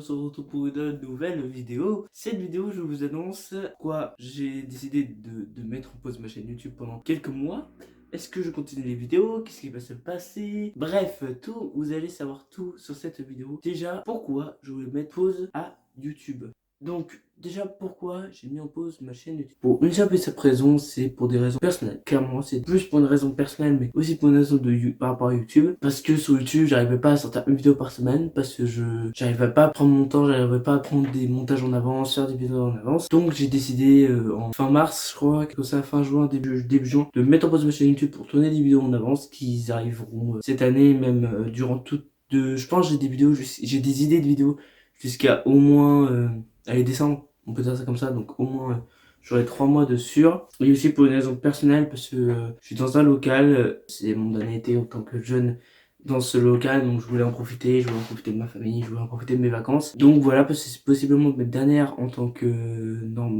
on se retrouve pour une nouvelle vidéo. Cette vidéo, je vous annonce quoi j'ai décidé de mettre en pause ma chaîne YouTube pendant quelques mois. Est-ce que je continue les vidéos? Qu'est-ce qui va se passer? Bref, tout, vous allez savoir tout sur cette vidéo. Déjà, pourquoi je voulais mettre pause à YouTube? Donc, déjà, pourquoi j'ai mis en pause ma chaîne YouTube? Pour une simple et simple raison, c'est pour des raisons personnelles. Clairement, c'est plus pour une raison personnelle, mais aussi pour une raison par rapport à YouTube. Parce que sur YouTube, j'arrivais pas à sortir une vidéo par semaine, parce que j'arrivais pas à prendre mon temps, j'arrivais pas à prendre des montages en avance, faire des vidéos en avance. Donc, j'ai décidé en fin mars, je crois, comme ça, fin juin, début juin, de mettre en pause ma chaîne YouTube pour tourner des vidéos en avance qui arriveront cette année, même durant toute je pense que j'ai des vidéos, j'ai des idées de vidéos jusqu'à au moins allez, décembre, on peut dire ça comme ça, donc au moins j'aurai 3 mois de sûr. Et aussi pour une raison personnelle, parce que je suis dans un local, c'est mon dernier été en tant que jeune dans ce local, donc je voulais en profiter, de ma famille, je voulais en profiter de mes vacances. Donc voilà, parce que c'est possiblement mes dernières en tant que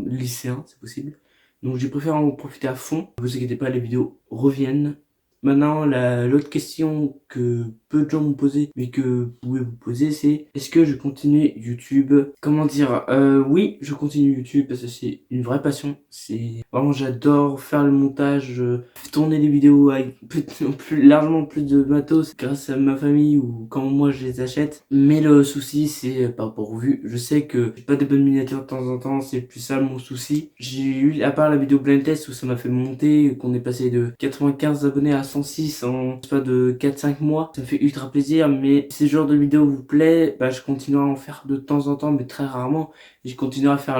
lycéen, c'est possible. Donc j'ai préféré en profiter à fond. Ne vous inquiétez pas, les vidéos reviennent. Maintenant, l'autre question que peu de gens m'ont posé, mais que vous pouvez vous poser, c'est est-ce que je continue YouTube? Comment dire? Oui, je continue YouTube parce que c'est une vraie passion. C'est vraiment, j'adore faire le montage, tourner des vidéos avec largement plus de matos grâce à ma famille ou quand moi je les achète. Mais le souci, c'est par rapport aux vues. Je sais que j'ai pas de bonnes miniatures de temps en temps, c'est plus ça mon souci. J'ai eu, à part la vidéo blind test où ça m'a fait monter, qu'on est passé de 95 abonnés à 106 en pas de 4-5 mois, ça me fait ultra plaisir. Mais si ce genre de vidéo vous plaît, bah je continuerai à en faire de temps en temps, mais très rarement. Je continuerai à faire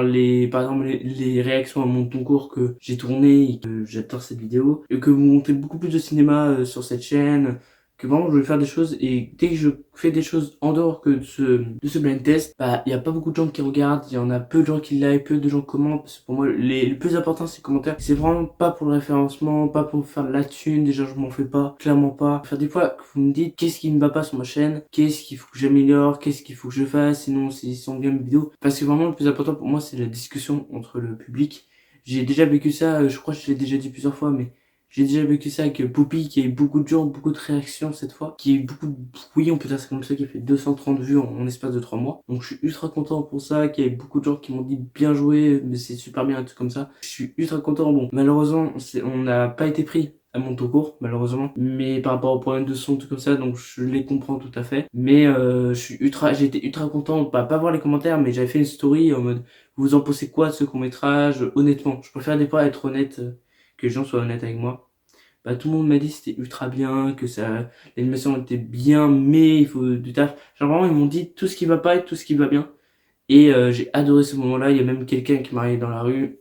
par exemple les réactions à mon concours que j'ai tourné et que j'adore cette vidéo, et que vous montrez beaucoup plus de cinéma sur cette chaîne, que vraiment je vais faire des choses. Et dès que je fais des choses en dehors que de ce blind test, bah il y a pas beaucoup de gens qui regardent, il y en a peu de gens qui like, peu de gens commentent, parce que pour moi le plus important c'est les commentaires. C'est vraiment pas pour le référencement, pas pour faire de la thune, déjà je m'en fais pas, clairement pas. Faire des fois que vous me dites qu'est-ce qui ne va pas sur ma chaîne, qu'est-ce qu'il faut que j'améliore, qu'est-ce qu'il faut que je fasse, sinon s'ils sont bien mes vidéos. Parce que vraiment le plus important pour moi c'est la discussion entre le public. J'ai déjà vécu ça, je crois que je l'ai déjà dit plusieurs fois, mais j'ai déjà vécu ça avec Poppy, qui a eu beaucoup de gens, beaucoup de réactions cette fois, qui a eu beaucoup de bruit, on peut dire ça comme ça, qui a fait 230 vues en espace de 3 mois. Donc je suis ultra content pour ça, qu'il y a eu beaucoup de gens qui m'ont dit bien joué, mais c'est super bien, un truc comme ça. Je suis ultra content. Bon, malheureusement, on n'a pas été pris à mon concours, malheureusement, mais par rapport au problème de son, tout comme ça, donc je les comprends tout à fait. Mais j'ai été ultra content, pas voir les commentaires, mais j'avais fait une story en mode, vous en pensez quoi de ce court-métrage? Honnêtement, je préfère des fois être honnête, que les gens soient honnêtes avec moi. Bah tout le monde m'a dit que c'était ultra bien, que ça, l'animation était bien, mais il faut du taf. Genre vraiment ils m'ont dit tout ce qui va pas et tout ce qui va bien. Et j'ai adoré ce moment-là. Il y a même quelqu'un qui m'a arrêté dans la rue.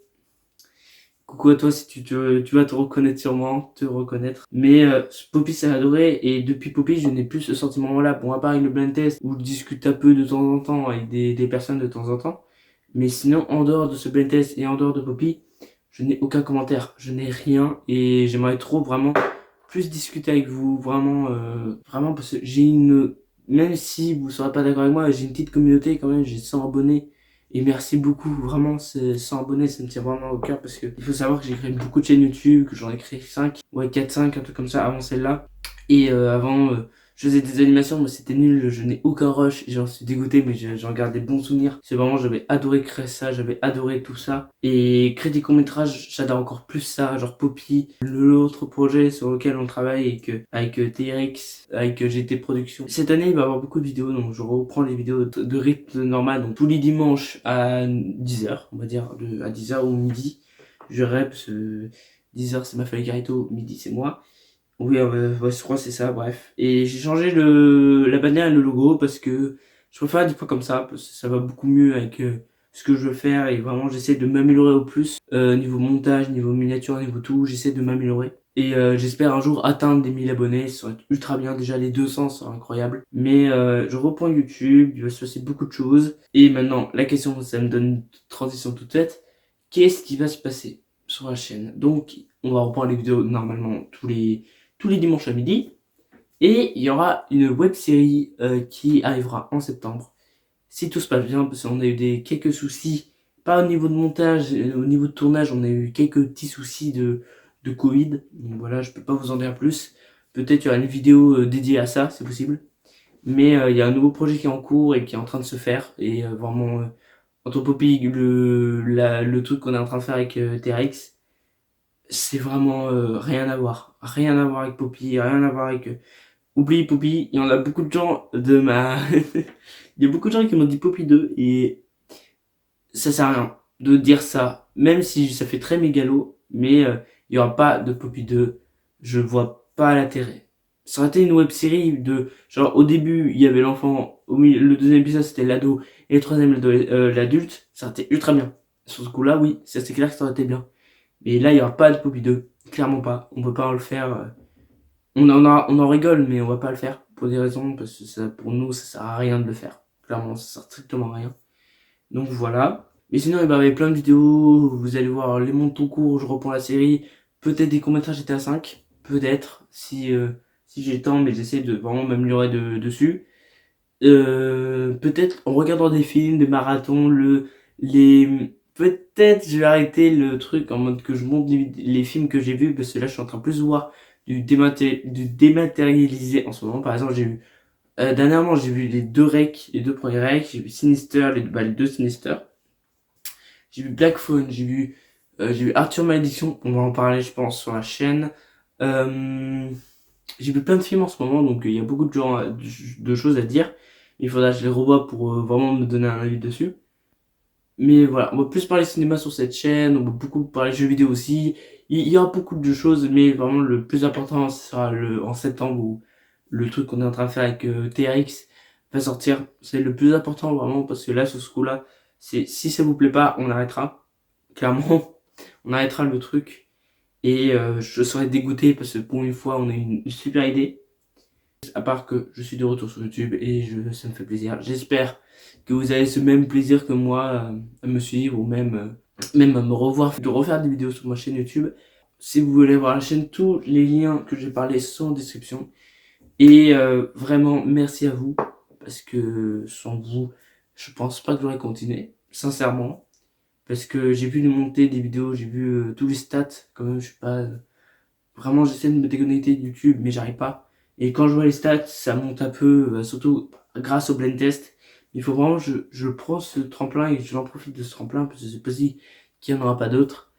Coucou à toi, si tu vas te reconnaître sûrement, te reconnaître. Mais Poppy ça a adoré, et depuis Poppy je n'ai plus ce sentiment-là. Bon, à part avec le blind test où je discute un peu de temps en temps avec des personnes de temps en temps. Mais sinon, en dehors de ce blind test et en dehors de Poppy, je n'ai aucun commentaire, je n'ai rien, et j'aimerais trop vraiment plus discuter avec vous, vraiment parce que même si vous ne serez pas d'accord avec moi, j'ai une petite communauté quand même, j'ai 100 abonnés. Et merci beaucoup, vraiment, 100 abonnés, ça me tient vraiment au cœur, parce que il faut savoir que j'ai créé beaucoup de chaînes YouTube, que j'en ai créé 5, ouais 4-5, un truc comme ça avant celle-là. Et avant, je faisais des animations, mais c'était nul, je n'ai aucun rush, et j'en suis dégoûté, mais j'en garde des bons souvenirs. C'est vraiment, j'avais adoré créer ça, j'avais adoré tout ça. Et créer des courts-métrages, j'adore encore plus ça, genre Poppy, l'autre projet sur lequel on travaille avec TRX, avec GT Productions. Cette année, il va y avoir beaucoup de vidéos, donc je reprends les vidéos de rythme normal, donc tous les dimanches à 10h, on va dire, à 10h ou midi. Je rep, 10h c'est ma feuille Carito, midi c'est moi. Oui, ouais, je crois que c'est ça, bref. Et j'ai changé la bannière et le logo parce que je préfère des fois comme ça, parce que ça va beaucoup mieux avec ce que je veux faire, et vraiment j'essaie de m'améliorer au plus. Niveau montage, niveau miniature, niveau tout, j'essaie de m'améliorer. Et j'espère un jour atteindre des 1000 abonnés, ça serait ultra bien, déjà les 200 c'est incroyable. Mais je reprends YouTube, il va se passer beaucoup de choses. Et maintenant, la question, ça me donne une transition toute faite. Qu'est-ce qui va se passer sur la chaîne? Donc, on va reprendre les vidéos normalement tous les dimanches à midi. Et il y aura une web série qui arrivera en septembre. Si tout se passe bien, parce qu'on a eu quelques soucis, pas au niveau de montage, au niveau de tournage, on a eu quelques petits soucis de Covid. Donc voilà, je peux pas vous en dire plus. Peut-être il y aura une vidéo dédiée à ça, c'est possible. Mais il y a un nouveau projet qui est en cours et qui est en train de se faire. Et vraiment, entre Poppy, le truc qu'on est en train de faire avec TRX, c'est vraiment rien à voir. Rien à voir avec Poppy, rien à voir avec... Oublie Poppy, il y en a beaucoup de gens de ma... Il y a beaucoup de gens qui m'ont dit Poppy 2 et ça sert à rien de dire ça. Même si ça fait très mégalo, mais il n'y aura pas de Poppy 2. Je vois pas l'intérêt. Ça aurait été une web série de... Genre au début, il y avait l'enfant, au milieu, le deuxième épisode c'était l'ado et le troisième l'adulte. Ça aurait été ultra bien. Sur ce coup-là, oui, c'est clair que ça aurait été bien. Mais là, il n'y aura pas de Poppy 2. Clairement pas. On peut pas le faire. On en rigole, mais on va pas le faire. Pour des raisons, parce que ça, pour nous, ça sert à rien de le faire. Clairement, ça sert strictement à rien. Donc voilà. Mais sinon, il y avait plein de vidéos. Vous allez voir les mondes tout court, je reprends la série. Peut-être des commentaires GTA 5. Peut-être, si j'ai le temps, mais j'essaie de vraiment m'améliorer dessus. Peut-être en regardant des films, des marathons, les... Peut-être je vais arrêter le truc en mode que je monte les films que j'ai vus, parce que là je suis en train de plus voir du dématérialisé en ce moment. Par exemple, j'ai vu dernièrement j'ai vu les deux recs, les deux premiers recs, j'ai vu Sinister, les deux Sinister. J'ai vu Black Phone, j'ai vu Arthur Malédiction, on va en parler je pense sur la chaîne. J'ai vu plein de films en ce moment, donc il y a beaucoup de choses à dire. Il faudra que je les revoie pour vraiment me donner un avis dessus. Mais voilà, on va plus parler cinéma sur cette chaîne, on va beaucoup parler jeux vidéo aussi. Il y aura beaucoup de choses, mais vraiment le plus important ce sera en septembre où le truc qu'on est en train de faire avec TRX va sortir. C'est le plus important vraiment parce que là, sur ce coup-là, si ça vous plaît pas, on arrêtera. Clairement, on arrêtera le truc. Et je serais dégoûté parce que pour une fois, on a une super idée. À part que je suis de retour sur YouTube et ça me fait plaisir. J'espère que vous avez ce même plaisir que moi à me suivre ou même à me revoir, de refaire des vidéos sur ma chaîne YouTube. Si vous voulez voir la chaîne, tous les liens que j'ai parlé sont en description. Et vraiment, merci à vous parce que sans vous, je pense pas que j'aurais continué, sincèrement. Parce que j'ai vu monter des vidéos, j'ai vu tous les stats, quand même, je suis pas... Vraiment, j'essaie de me déconnecter de YouTube, mais j'arrive pas. Et quand je vois les stats, ça monte un peu, surtout grâce au blind test. Il faut vraiment, je prends ce tremplin et j'en profite de ce tremplin, parce que c'est possible qu'il n'y en aura pas d'autres.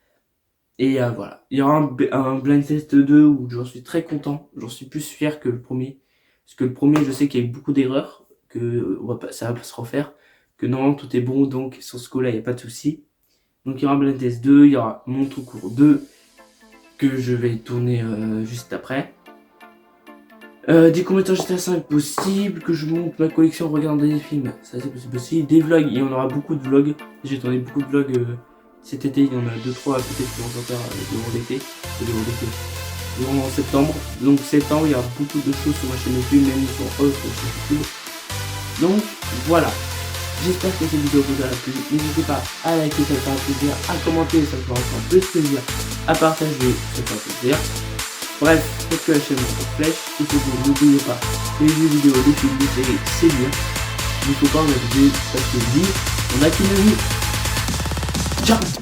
Et voilà, il y aura un blind test 2 où j'en suis très content, j'en suis plus fier que le premier. Parce que le premier, je sais qu'il y a eu beaucoup d'erreurs, que ça va pas se refaire, que normalement tout est bon, donc sur ce coup-là, il n'y a pas de souci. Donc il y aura un blind test 2, il y aura mon tout court 2, que je vais tourner juste après. Des commentaires GTA 5 possible, que je monte ma collection en regardant des films, ça c'est possible. Des vlogs, il y en aura beaucoup de vlogs. J'ai tourné beaucoup de vlogs cet été, il y en a 2-3 peut-être qui vont sortir durant septembre. Donc septembre, il y aura beaucoup de choses sur ma chaîne YouTube, même sur autres sur YouTube. Donc voilà. J'espère que cette vidéo vous aura plu. N'hésitez pas à liker, ça me fera plaisir, à commenter, ça me fera encore plus plaisir, à partager, ça me fera plaisir. Bref, faites que la chaîne en flèche, et surtout n'oubliez pas que les jeux vidéo, les films, les séries, c'est bien. Il ne faut pas en abuser, parce que vie, on a qu'une vie. Ciao.